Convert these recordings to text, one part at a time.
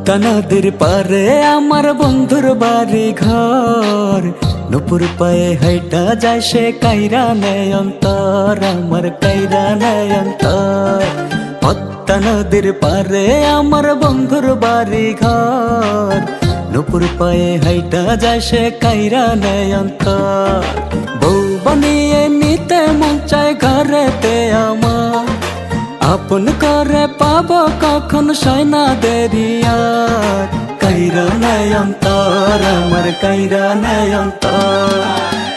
পদ্মা নদীর পারে আমার বন্ধুর বাড়ি ঘর, নুপুর পায়ে হাইটা যায় সে কাইরা নেয় অন্তর, আমার কাইরা নেয় অন্তর। পদ্মা নদীর পারে আমার বন্ধুর বাড়ি ঘর, নুপুর পায়ে হাইটা যায় সে কাইরা নেয় অন্তর। বউ বানিয়ে নিতে মন চায় ঘরেতে আমার, আপন করে পাবো কখন সয়না দেরিয়ার। কাইরা নেয় অন্তর, আমার কাইরা নেয় অন্তর।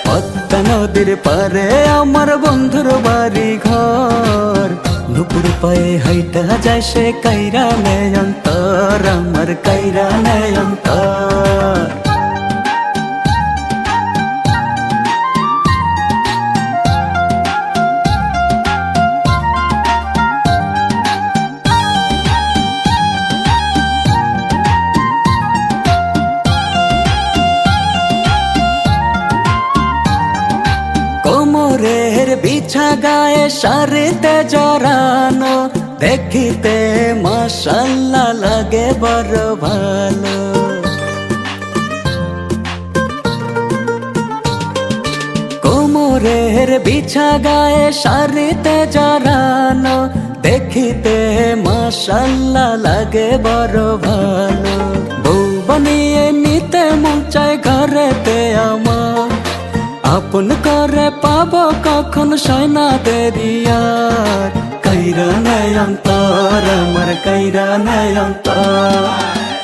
পদ্মা নদীর পারে আমার বন্ধুর বাড়ি ঘর, নুপুর পায়ে হাইটা যায় সে কাইরা নেয় অন্তর, আমার কাইরা নেয় অন্তর। কোমরের বিছা গায়ে শাড়িতে জড়ানো, দেখিতে মাশাআল্লাহ লাগে বড় ভালো। কোমরের বিছা গায়ে শাড়িতে জড়ানো, দেখিতে মাশাআল্লাহ লাগে বড় ভালো। বউ বানিয়ে নিতে মন চায় ঘরেতে আমার, আপন করে পাবো কখন সয়না দেরিয়ার। কাইরা নেয় অন্তর, আমার কাইরা নেয় অন্তর।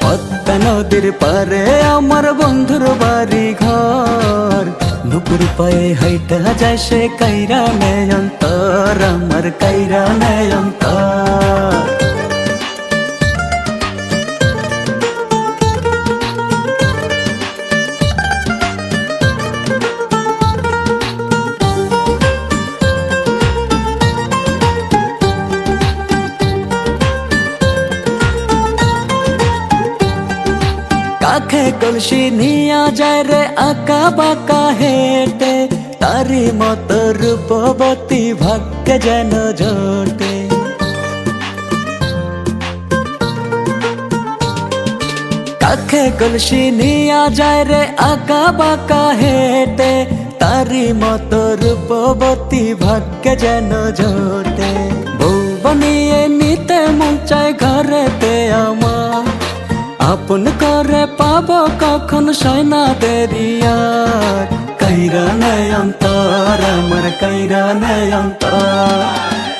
পদ্মা নদীর পারে আমার বন্ধুর বাড়ি ঘর, নুপুর পায়ে হাইটা যায় সে কাইরা নেয় অন্তর, আমার কাইরা নেয় অন্তর। কাখে কলসি নিয়া যায় রে আঁকা বাঁকা হেঁটে, তারি মত রূপবতী ভাগ্যে যেন জোটে। কাখে কলসি নিয়া যায় রে আঁকা বাঁকা হেঁটে, তারি মত রূপবতী ভাগ্যে যেন জোটে। বউ বানিয়ে নিতে মন চায় ঘরেতে আমার, আপন করে পাবো কখন সয়না দেরিয়ার। কাইরা নেয় অন্তর, আমার কাইরা নেয় অন্তর।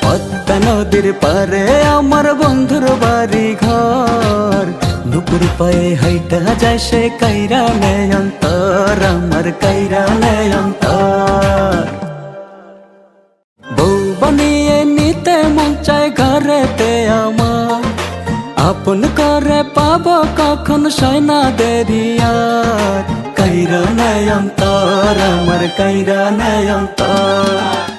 পদ্মা নদীর পারে আমার বন্ধুর বাড়ি ঘর, নুপুর পায়ে হাইটা যায় সে কাইরা নেয় অন্তর, আমার কাইরা নেয় অন্তর। বউ বানিয়ে নিতে মন চায় ঘরেতে আমার, আপন করে পাবো কখন সয়না দেরিয়ার। কাইরা নেয় অন্তর, আমার কাইরা নেয় অন্তর।